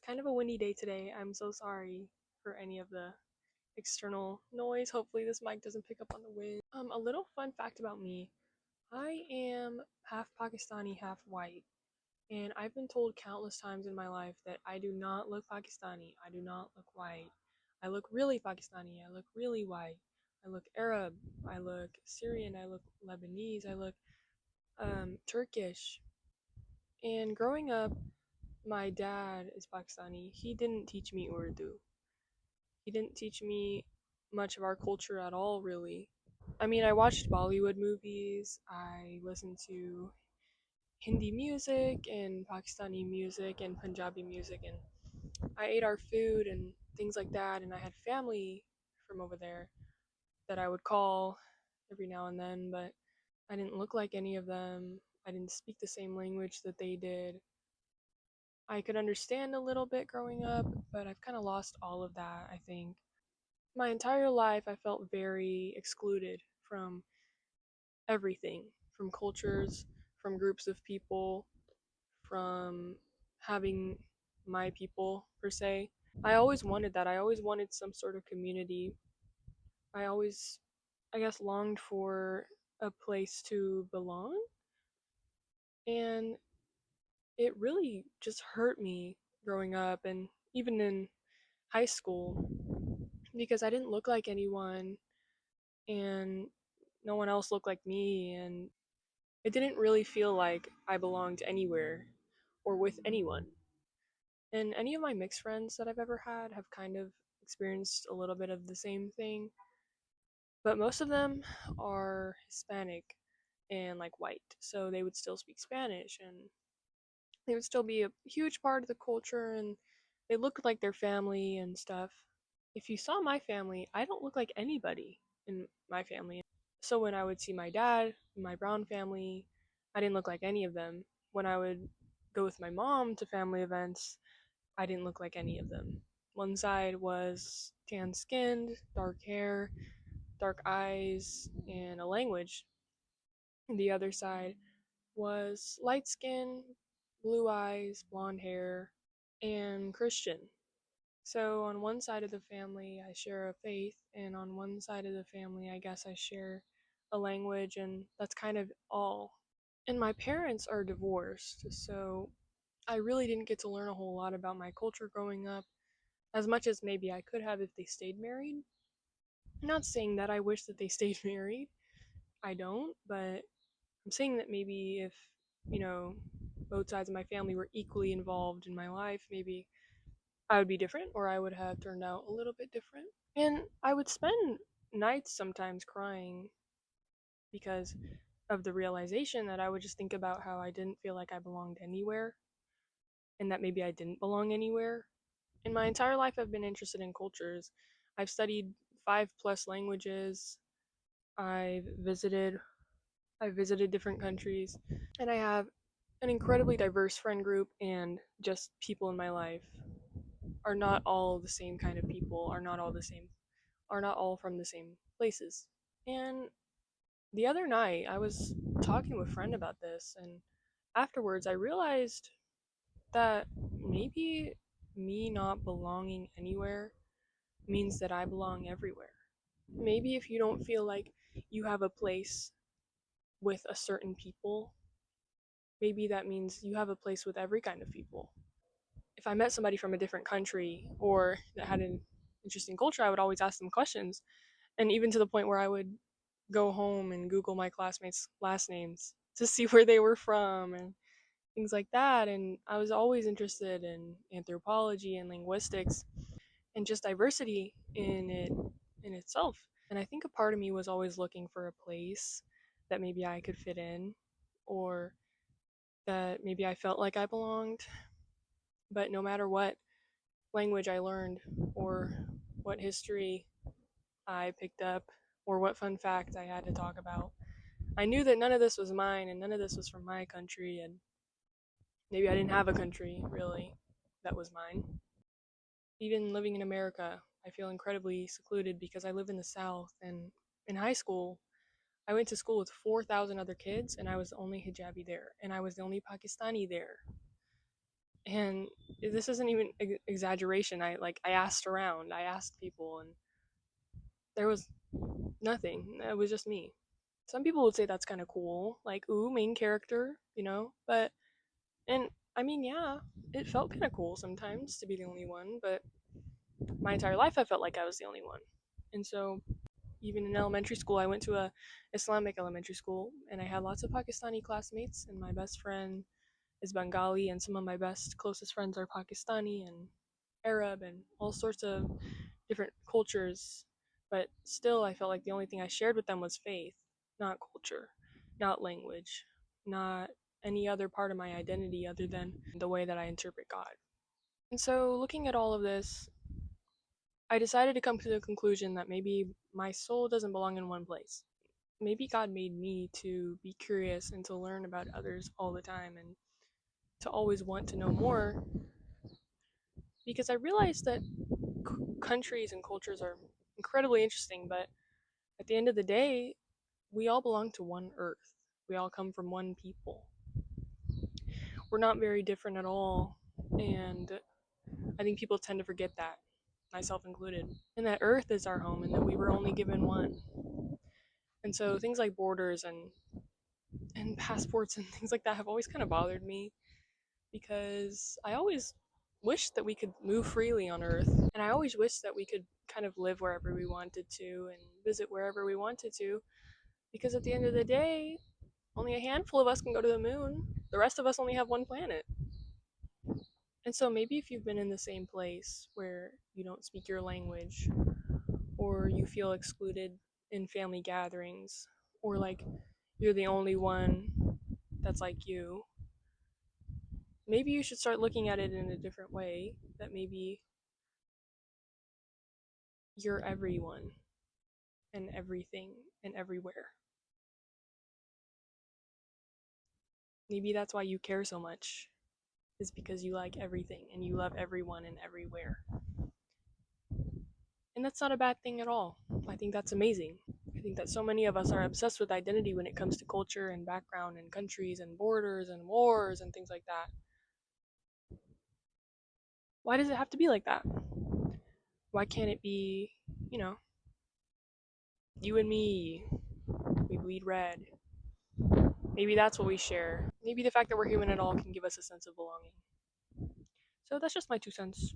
kind of a windy day today. I'm so sorry for any of the external noise. Hopefully, this mic doesn't pick up on the wind. A little fun fact about me, I am half Pakistani, half white. And I've been told countless times in my life that I do not look Pakistani. I do not look white. I look really Pakistani. I look really white. I look Arab. I look Syrian. I look Lebanese. I look Turkish. And growing up, my dad is Pakistani. He didn't teach me Urdu. He didn't teach me much of our culture at all, really. I mean, I watched Bollywood movies, I listened to Hindi music and Pakistani music and Punjabi music, and I ate our food and things like that, and I had family from over there that I would call every now and then, but I didn't look like any of them. I didn't speak the same language that they did. I could understand a little bit growing up, but I've kind of lost all of that, I think. My entire life, I felt very excluded from everything, from cultures, from groups of people, from having my people, per se. I always wanted that. I always wanted some sort of community. I always, I guess, longed for a place to belong. And it really just hurt me growing up and even in high school because I didn't look like anyone and no one else looked like me, and it didn't really feel like I belonged anywhere or with anyone. And any of my mixed friends that I've ever had have kind of experienced a little bit of the same thing, but most of them are Hispanic and like white, so they would still speak Spanish and they would still be a huge part of the culture and they looked like their family and stuff. If you saw my family, I don't look like anybody in my family. So when I would see my dad, my brown family, I didn't look like any of them. When I would go with my mom to family events, I didn't look like any of them. One side was tan skinned, dark hair, dark eyes, and a language. The other side was light skin, blue eyes, blonde hair, and Christian. So on one side of the family, I share a faith, and on one side of the family, I guess I share a language, and that's kind of all. And my parents are divorced, so I really didn't get to learn a whole lot about my culture growing up, as much as maybe I could have if they stayed married. I'm not saying that I wish that they stayed married. I don't, but I'm saying that maybe if, you know, both sides of my family were equally involved in my life, maybe I would be different or I would have turned out a little bit different. And I would spend nights sometimes crying because of the realization that I would just think about how I didn't feel like I belonged anywhere and that maybe I didn't belong anywhere. In my entire life, I've been interested in cultures. I've studied 5+ languages. I've visited I've visited different countries, and I have an incredibly diverse friend group, and just people in my life are not all the same kind of people, are not all from the same places. And the other night, I was talking with a friend about this, and afterwards, I realized that maybe me not belonging anywhere means that I belong everywhere. Maybe if you don't feel like you have a place with a certain people, maybe that means you have a place with every kind of people. If I met somebody from a different country or that had an interesting culture, I would always ask them questions. And even to the point where I would go home and Google my classmates' last names to see where they were from and things like that. And I was always interested in anthropology and linguistics and just diversity in itself. And I think a part of me was always looking for a place that maybe I could fit in or that maybe I felt like I belonged. But no matter what language I learned or what history I picked up or what fun fact I had to talk about, I knew that none of this was mine and none of this was from my country, and maybe I didn't have a country really that was mine. Even living in America, I feel incredibly secluded because I live in the South, and in high school, I went to school with 4,000 other kids and I was the only hijabi there and I was the only Pakistani there. And this isn't even exaggeration. I asked around, I asked people, and there was nothing. It was just me. Some people would say that's kind of cool, like ooh, main character, you know. But and I mean, yeah, it felt kind of cool sometimes to be the only one. But my entire life, I felt like I was the only one. And so even in elementary school, I went to a Islamic elementary school, and I had lots of Pakistani classmates, and my best friend is Bengali, and some of my best closest friends are Pakistani and Arab and all sorts of different cultures. But still, I felt like the only thing I shared with them was faith, not culture, not language, not any other part of my identity other than the way that I interpret God. And so, looking at all of this, I decided to come to the conclusion that maybe my soul doesn't belong in one place. Maybe God made me to be curious and to learn about others all the time and to always want to know more, because I realized that countries and cultures are incredibly interesting, but at the end of the day, we all belong to one earth. We all come from one people. We're not very different at all, and I think people tend to forget that, myself included. And that earth is our home and that we were only given one. And so things like borders and passports and things like that have always kind of bothered me, because I always wished that we could move freely on Earth. And I always wished that we could kind of live wherever we wanted to and visit wherever we wanted to. Because at the end of the day, only a handful of us can go to the moon. The rest of us only have one planet. And so maybe if you've been in the same place where you don't speak your language, or you feel excluded in family gatherings, or like you're the only one that's like you, maybe you should start looking at it in a different way, that maybe you're everyone and everything and everywhere. Maybe that's why you care so much, is because you like everything and you love everyone and everywhere. And that's not a bad thing at all. I think that's amazing. I think that so many of us are obsessed with identity when it comes to culture and background and countries and borders and wars and things like that. Why does it have to be like that? Why can't it be, you know, you and me, we bleed red? Maybe that's what we share. Maybe the fact that we're human at all can give us a sense of belonging. So that's just my 2 cents.